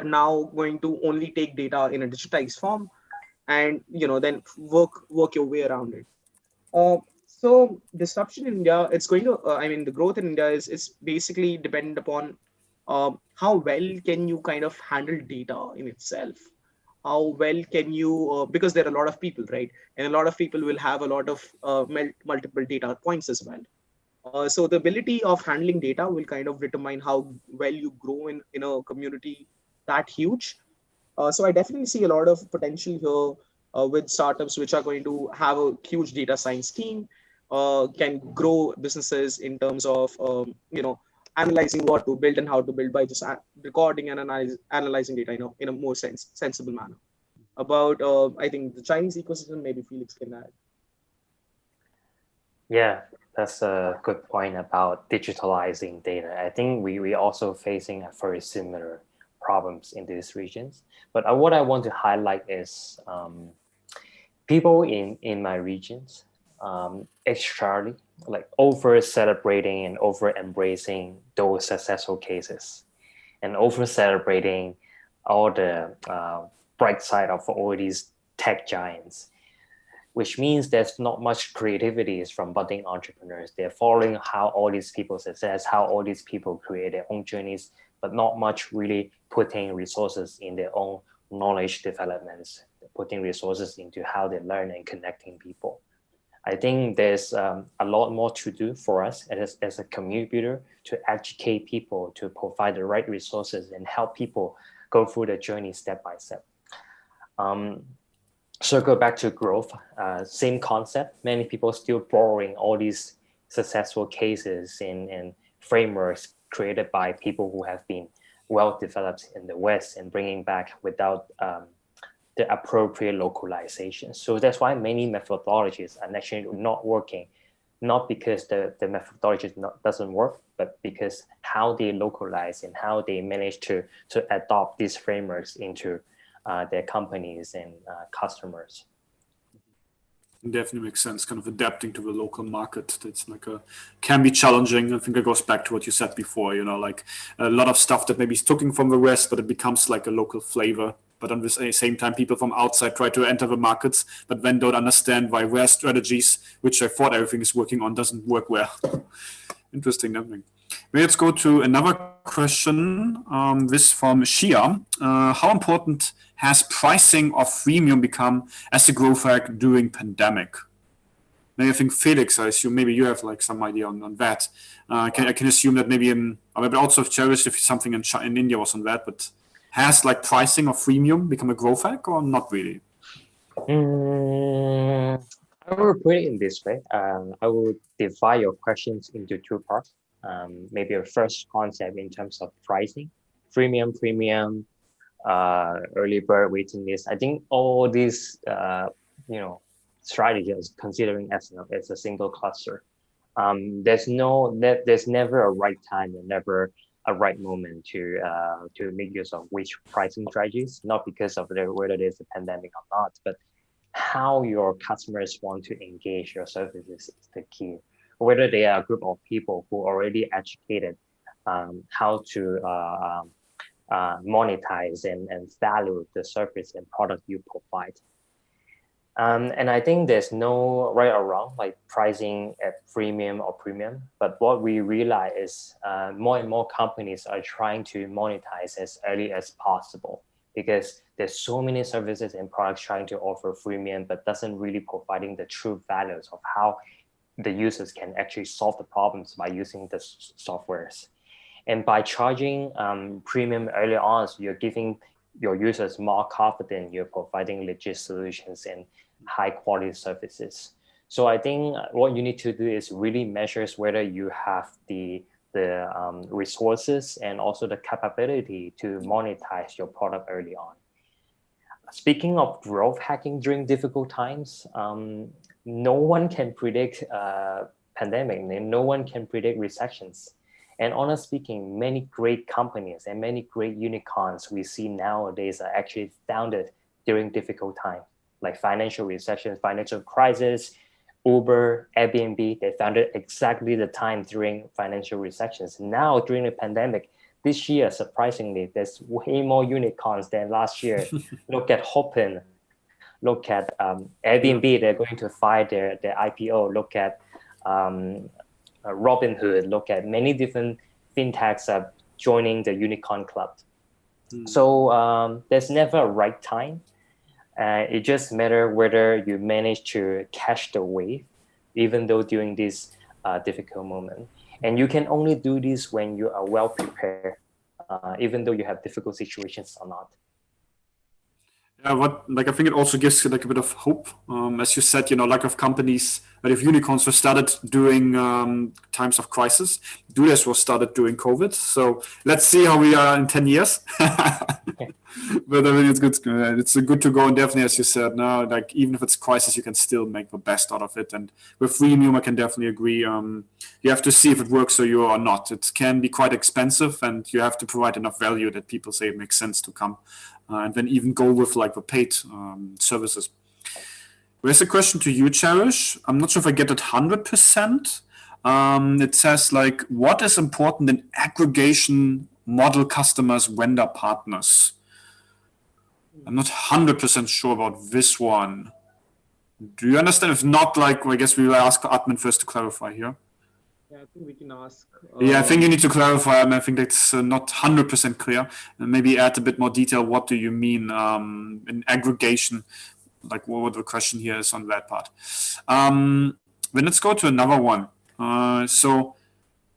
now going to only take data in a digitized form, and then work your way around it. So disruption in India, it's going to, the growth in India is basically dependent upon how well can you kind of handle data in itself. How well can you, because there are a lot of people, right? And a lot of people will have a lot of multiple data points as well. So the ability of handling data will kind of determine how well you grow in a community that huge. So I definitely see a lot of potential here with startups which are going to have a huge data science team, can grow businesses in terms of analyzing what to build and how to build by just recording and analyzing data in a more sensible manner. About I think the Chinese ecosystem, maybe Felix can add.
Yeah, that's a good point about digitalizing data. I think we also facing a very similar problems in these regions. But what I want to highlight is people in my regions extremely like over celebrating and over embracing those successful cases, and over celebrating all the bright side of all these tech giants, which means there's not much creativity from budding entrepreneurs. They're following how all these people success, how all these people create their own journeys, but not much really putting resources in their own knowledge developments, putting resources into how they learn and connecting people. I think there's a lot more to do for us as a community to educate people, to provide the right resources and help people go through the journey step by step. Circle back to growth, same concept. Many people still borrowing all these successful cases and frameworks created by people who have been well developed in the West and bringing back without the appropriate localization. So that's why many methodologies are actually not working, not because the methodology doesn't work, but because how they localize and how they manage to adopt these frameworks into their companies and customers.
Definitely makes sense. Kind of adapting to the local market. That's can be challenging. I think it goes back to what you said before. Like a lot of stuff that maybe is taken from the West, but it becomes like a local flavor. But on the same time, people from outside try to enter the markets, but then don't understand why their strategies, which I thought everything is working on, doesn't work well. Interesting, I think. Let's go to another question. This from Shia. How important has pricing of freemium become as a growth hack during pandemic? Maybe I think Felix, I assume maybe you have like some idea on that. I can assume that maybe maybe also Cherish if something in India was on that, but has like pricing of freemium become a growth hack or not really?
I will put it in this way. I will divide your questions into two parts. Maybe a first concept in terms of pricing, premium, early bird, waiting list. I think all these, strategies considering as a single cluster. There's never a right time and never a right moment to make use of which pricing strategies. Not because of whether there's a pandemic or not, but how your customers want to engage your services is the key. Whether they are a group of people who already educated how to monetize and value the service and product you provide. And I think there's no right or wrong, like pricing at freemium or premium. But what we realize is more and more companies are trying to monetize as early as possible, because there's so many services and products trying to offer freemium, but doesn't really providing the true values of how the users can actually solve the problems by using the softwares. And by charging premium early on, so you're giving your users more confidence you're providing legit solutions and high quality services. So I think what you need to do is really measures whether you have the resources and also the capability to monetize your product early on. Speaking of growth hacking during difficult times, no one can predict pandemic, and no one can predict recessions. And honestly speaking, many great companies and many great unicorns we see nowadays are actually founded during difficult time, like financial recession, financial crisis. Uber, Airbnb, they founded exactly the time during financial recessions. Now, during the pandemic, this year, surprisingly, there's way more unicorns than last year. Look at Hopin, look at Airbnb, they're going to file their IPO. Look at Robinhood, look at many different fintechs joining the unicorn club. So there's never a right time. It just matters whether you manage to catch the wave, even though during this difficult moment. And you can only do this when you are well prepared, even though you have difficult situations or not.
Yeah, I think it also gives like a bit of hope. As you said, lack of companies, but if unicorns were started during times of crisis, DueDash was started during COVID. So let's see how we are in 10 years. But I mean, it's good. It's good to go, and definitely, as you said, now, like even if it's crisis, you can still make the best out of it. And with freemium, I can definitely agree. You have to see if it works for you or not. It can be quite expensive, and you have to provide enough value that people say it makes sense to come, and then even go with like the paid services. There's a question to you, Cherish. I'm not sure if I get it 100%. It says like, what is important in aggregation model customers, vendor partners? I'm not 100% sure about this one. Do you understand? If not, like, I guess we will ask admin first to clarify here.
Yeah, I think we can ask.
Yeah, I think you need to clarify, and I think that's not 100% clear. And maybe add a bit more detail. What do you mean in aggregation? Like, what the question here is on that part. Then let's go to another one. So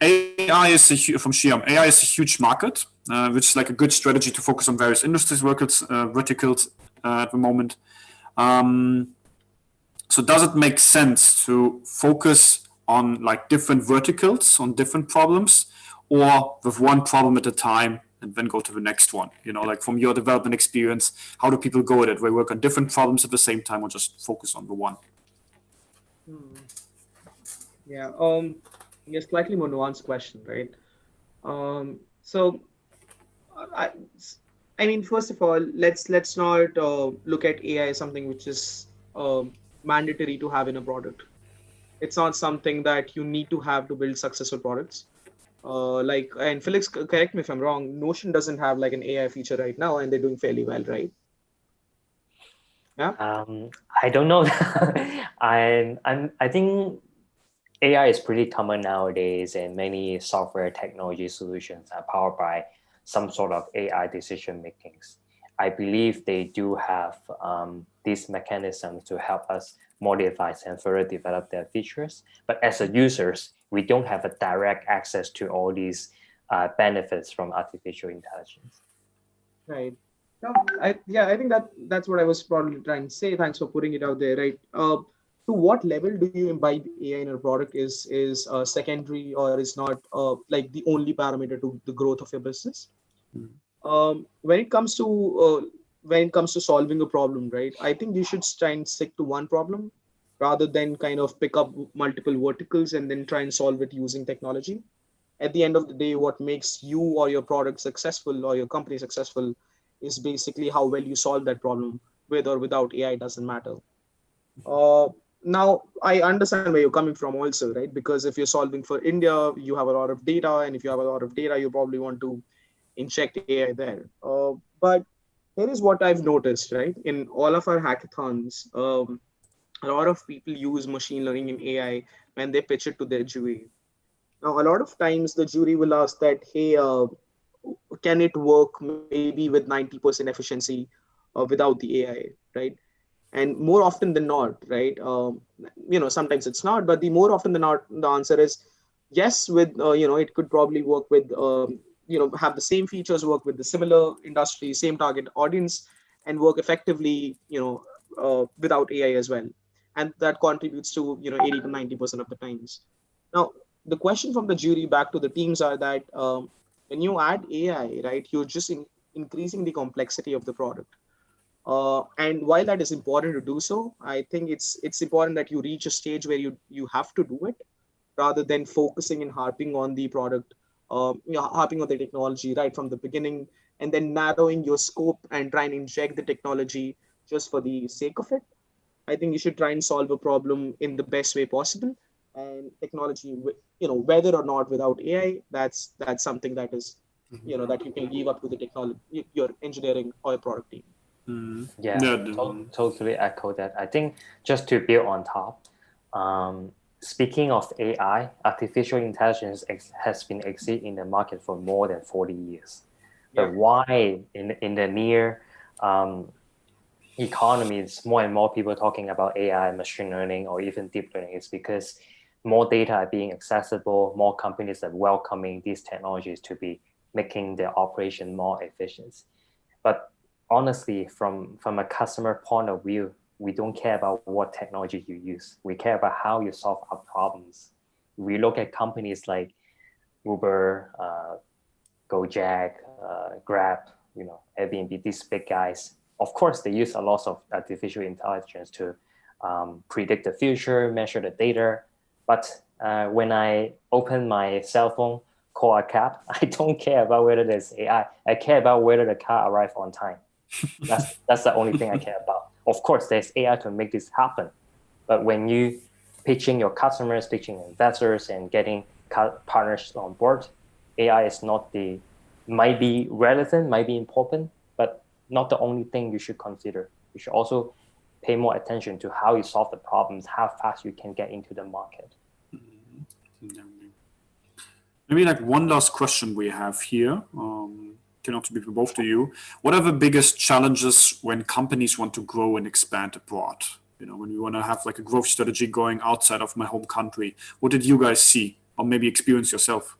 AI is from Xiam. AI is a huge market, which is like a good strategy to focus on various industries verticals at the moment. So does it make sense to focus on like different verticals on different problems, or with one problem at a time and then go to the next one? Like from your development experience, how do people go at it? They work on different problems at the same time or just focus on the one?
Yeah. Yeah, slightly more nuanced question, right? So I, I mean, first of all, let's not look at AI as something which is mandatory to have in a product. It's not something that you need to have to build successful products. And Felix, correct me if I'm wrong. Notion doesn't have like an AI feature right now, and they're doing fairly well, right? Yeah.
I don't know. I think AI is pretty common nowadays, and many software technology solutions are powered by some sort of AI decision makings. I believe they do have these mechanisms to help us modify and further develop their features. But as a users, we don't have a direct access to all these benefits from artificial intelligence.
Right. No, I think that's what I was probably trying to say. Thanks for putting it out there, right? To what level do you imbibe AI in a product is secondary, or is not like the only parameter to the growth of your business? When it comes to solving a problem, right? I think you should try and stick to one problem rather than kind of pick up multiple verticals and then try and solve it using technology. At the end of the day, what makes you or your product successful or your company successful is basically how well you solve that problem. With or without AI, doesn't matter. uh, Now I understand where you're coming from also, right? Because if you're solving for India, you have a lot of data, and if you have a lot of data, you probably want to inject AI there. But here is what I've noticed, right? In all of our hackathons, a lot of people use machine learning and AI when they pitch it to their jury. Now, a lot of times the jury will ask that, hey, can it work maybe with 90% efficiency without the AI, right? And more often than not, right? Sometimes it's not, but the more often than not, the answer is yes. With it could probably work with have the same features, work with the similar industry, same target audience, and work effectively, without AI as well. And that contributes to 80 to 90% of the times. Now, the question from the jury back to the teams are that when you add AI, right, you're just increasing the complexity of the product. And while that is important to do so, I think it's important that you reach a stage where you have to do it rather than focusing and harping on the product, harping on the technology right from the beginning, and then narrowing your scope and try and inject the technology just for the sake of it. I think you should try and solve a problem in the best way possible. And technology, whether or not without AI, that's something that is, that you can leave up to the technology, your engineering or your product team.
Yeah, totally echo that. I think just to build on top, speaking of AI, artificial intelligence has been existing in the market for more than 40 years. But
Yeah.
why in the near economies, more and more people talking about AI, machine learning, or even deep learning is because more data are being accessible, more companies are welcoming these technologies to be making their operation more efficient. But honestly, from a customer point of view, we don't care about what technology you use. We care about how you solve our problems. We look at companies like Uber, Gojek, Grab, Airbnb, these big guys. Of course, they use a lot of artificial intelligence to predict the future, measure the data. But when I open my cell phone, call a cab, I don't care about whether there's AI. I care about whether the car arrives on time. That's the only thing I care about. Of course, there's AI to make this happen. But when you pitching your customers, pitching investors, and getting partners on board, AI is not might be relevant, might be important, but not the only thing you should consider. You should also pay more attention to how you solve the problems, how fast you can get into the market.
Maybe like one last question we have here. Can also be for both of you. What are the biggest challenges when companies want to grow and expand abroad? When we want to have like a growth strategy going outside of my home country, what did you guys see or maybe experience yourself?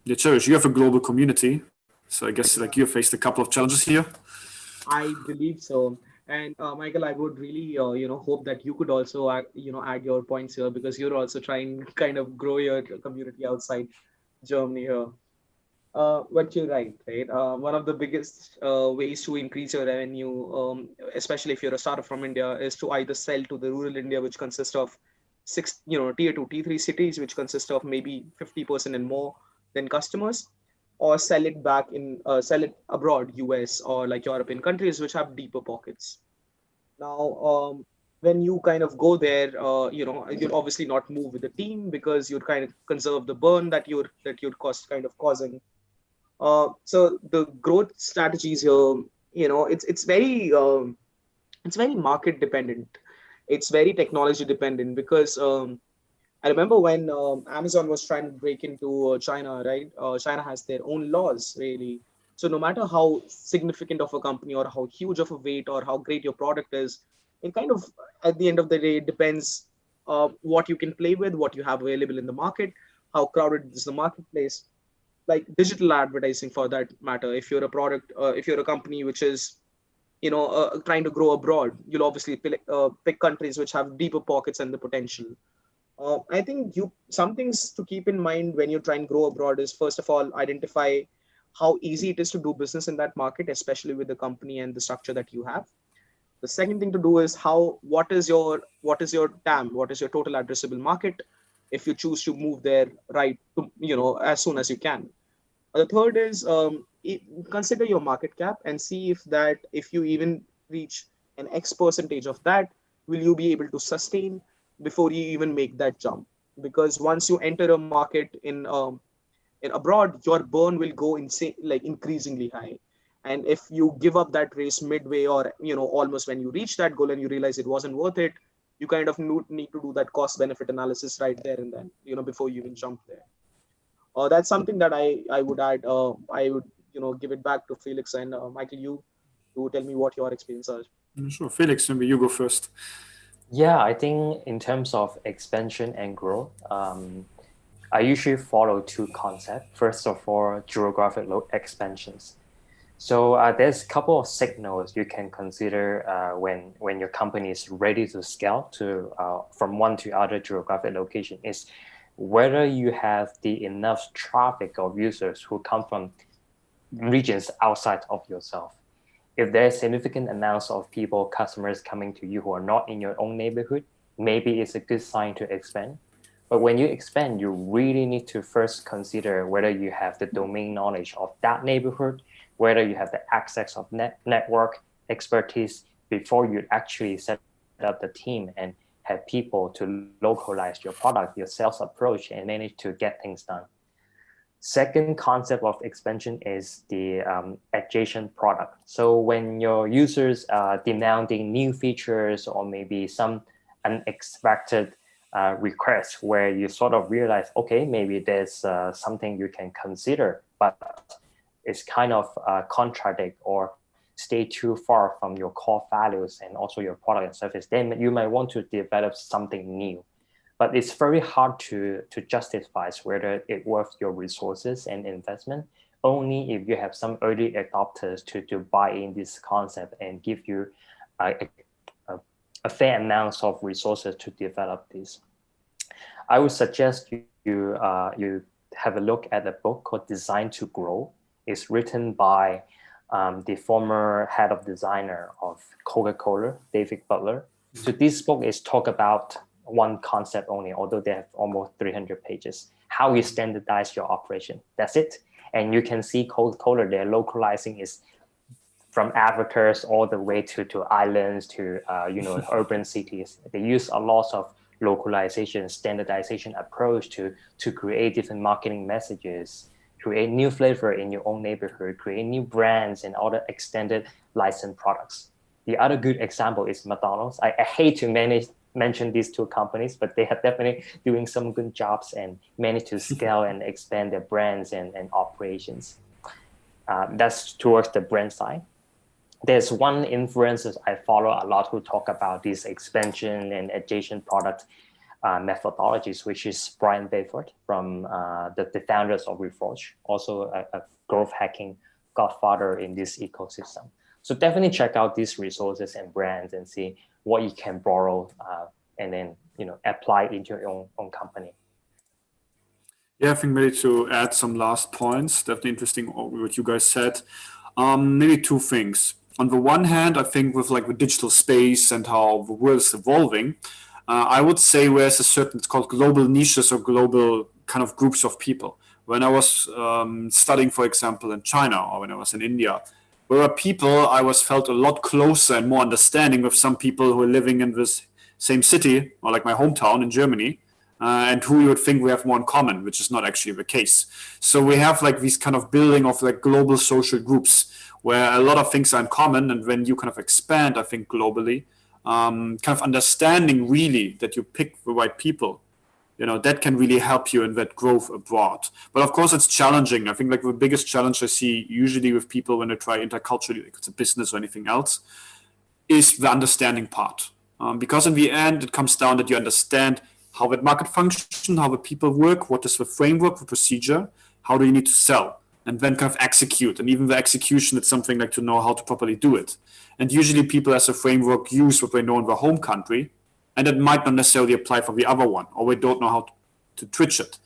Yeah, Cherish, you have a global community, so I guess like you faced a couple of challenges here.
I believe so. And Michael, I would really, hope that you could also, add your points here, because you're also trying kind of grow your community outside Germany here. But you're right, right? One of the biggest ways to increase your revenue, especially if you're a startup from India, is to either sell to the rural India, which consists of tier two, T3 cities, which consist of maybe 50% and more than customers, or sell it abroad, US or like European countries, which have deeper pockets. Now, when you kind of go there, you'll obviously not move with the team because you'd kind of conserve the burn that you'd cost kind of causing. So the growth strategies here, it's very market dependent. it's very technology dependent because I remember when Amazon was trying to break into China, right? China has their own laws, really. So no matter how significant of a company or how huge of a weight or how great your product is, it kind of at the end of the day it depends what you can play with, what you have available in the market, how crowded is the marketplace. Like digital advertising, for that matter, if you're a product, if you're a company which is trying to grow abroad, you'll obviously pick countries which have deeper pockets and the potential. I think you some things to keep in mind when you try and grow abroad is first of all identify how easy it is to do business in that market, especially with the company and the structure that you have. The second thing to do is what is your TAM, what is your total addressable market, if you choose to move there right to, as soon as you can. The third is consider your market cap and see if you even reach an X percentage of that, will you be able to sustain before you even make that jump? Because once you enter a market in abroad, your burn will go insane, like increasingly high. And if you give up that race midway or almost when you reach that goal and you realize it wasn't worth it, you kind of need to do that cost benefit analysis right there and then, before you even jump there. That's something that I would add. I would give it back to Felix and Michael, you to tell me what your experience are.
Sure. Felix, maybe you go first.
Yeah, I think in terms of expansion and growth, I usually follow two concepts. First of all, geographic expansions. So there's a couple of signals you can consider when your company is ready to scale to from one to other geographic location is whether you have the enough traffic of users who come from regions outside of yourself. If there's significant amounts of people, customers coming to you who are not in your own neighborhood, maybe it's a good sign to expand. But when you expand, you really need to first consider whether you have the domain knowledge of that neighborhood, whether you have the access of network expertise before you actually set up the team and have people to localize your product, your sales approach, and manage to get things done. Second concept of expansion is the adjacent product. So when your users are demanding new features or maybe some unexpected requests where you sort of realize, okay, maybe there's something you can consider, but it's kind of contradict or stay too far from your core values and also your product and service, then you might want to develop something new. But it's very hard to justify whether it worth your resources and investment only if you have some early adopters to buy in this concept and give you a fair amount of resources to develop this. I would suggest you have a look at a book called Design to Grow. It's written by the former head of designer of Coca-Cola, David Butler. So this book is talk about one concept only, although they have almost 300 pages. How you standardize your operation. That's it. And you can see Coca-Cola, they're localizing is from Africa all the way to islands to urban cities. They use a lot of localization, standardization approach to create different marketing messages, create new flavor in your own neighborhood, create new brands and other extended licensed products. The other good example is McDonald's. I hate to mention these two companies, but they are definitely doing some good jobs and manage to scale and expand their brands and operations. That's towards the brand side. There's one influencer I follow a lot who talk about this expansion and adjacent product methodologies, which is Brian Bayford from the founders of Reforge, also a growth hacking godfather in this ecosystem. So definitely check out these resources and brands and see what you can borrow and then apply into your own company.
Yeah, I think maybe to add some last points, definitely interesting what you guys said. Maybe two things. On the one hand, I think with like the digital space and how the world is evolving, I would say there's a certain, it's called global niches or global kind of groups of people. When I was studying, for example, in China or when I was in India, there were people I was felt a lot closer and more understanding with some people who are living in this same city or like my hometown in Germany, and who you would think we have more in common, which is not actually the case. So we have like these kind of building of like global social groups where a lot of things are in common, and when you kind of expand, I think globally, kind of understanding really that you pick the right people, that can really help you in that growth abroad. But of course, it's challenging. I think like the biggest challenge I see usually with people when they try interculturally, like it's a business or anything else, is the understanding part. Because in the end, it comes down that you understand how that market functions, how the people work, what is the framework, the procedure, how do you need to sell, and then kind of execute. And even the execution, it's something like to know how to properly do it. And usually people as a framework use what they know in their home country, and it might not necessarily apply for the other one, or we don't know how to twitch it.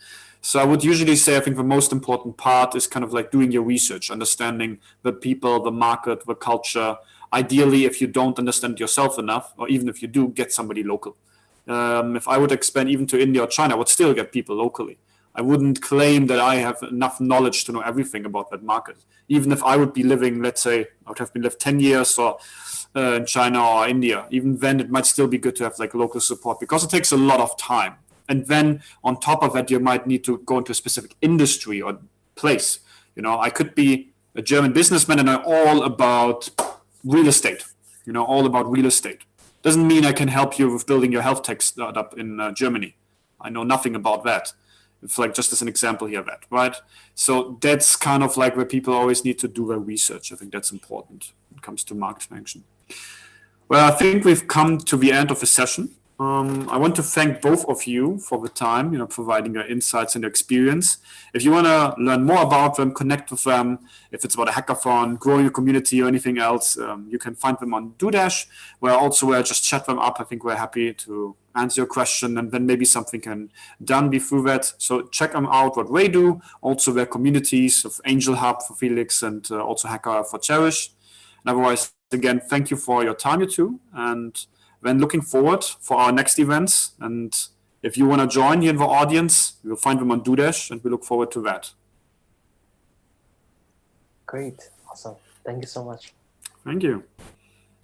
So I would usually say I think the most important part is kind of like doing your research, understanding the people, the market, the culture. Ideally, if you don't understand yourself enough, or even if you do, get somebody local. If I would expand even to India or China, I would still get people locally. I wouldn't claim that I have enough knowledge to know everything about that market. Even if I would be living, let's say, I would have been lived 10 years or in China or India, even then it might still be good to have like local support because it takes a lot of time. And then on top of that, you might need to go into a specific industry or place. I could be a German businessman and I'm all about real estate, all about real estate. Doesn't mean I can help you with building your health tech startup in Germany. I know nothing about that. It's like just as an example here, that, right? So that's kind of like where people always need to do their research. I think that's important when it comes to market expansion. Well, I think we've come to the end of the session. I want to thank both of you for the time, providing your insights and your experience. If you want to learn more about them, connect with them, if it's about a hackathon, growing your community or anything else, you can find them on DueDash, where I just chat them up. I think we're happy to answer your question, and then maybe something can done be through that. So check them out, what they do, also their communities of Angel Hub for Felix and also Hacker for Cherish. And otherwise, again, thank you for your time, you two, and then looking forward for our next events. And if you want to join here in the audience, you'll find them on DueDash, and we look forward to that.
Great. Awesome. Thank you so much.
Thank you.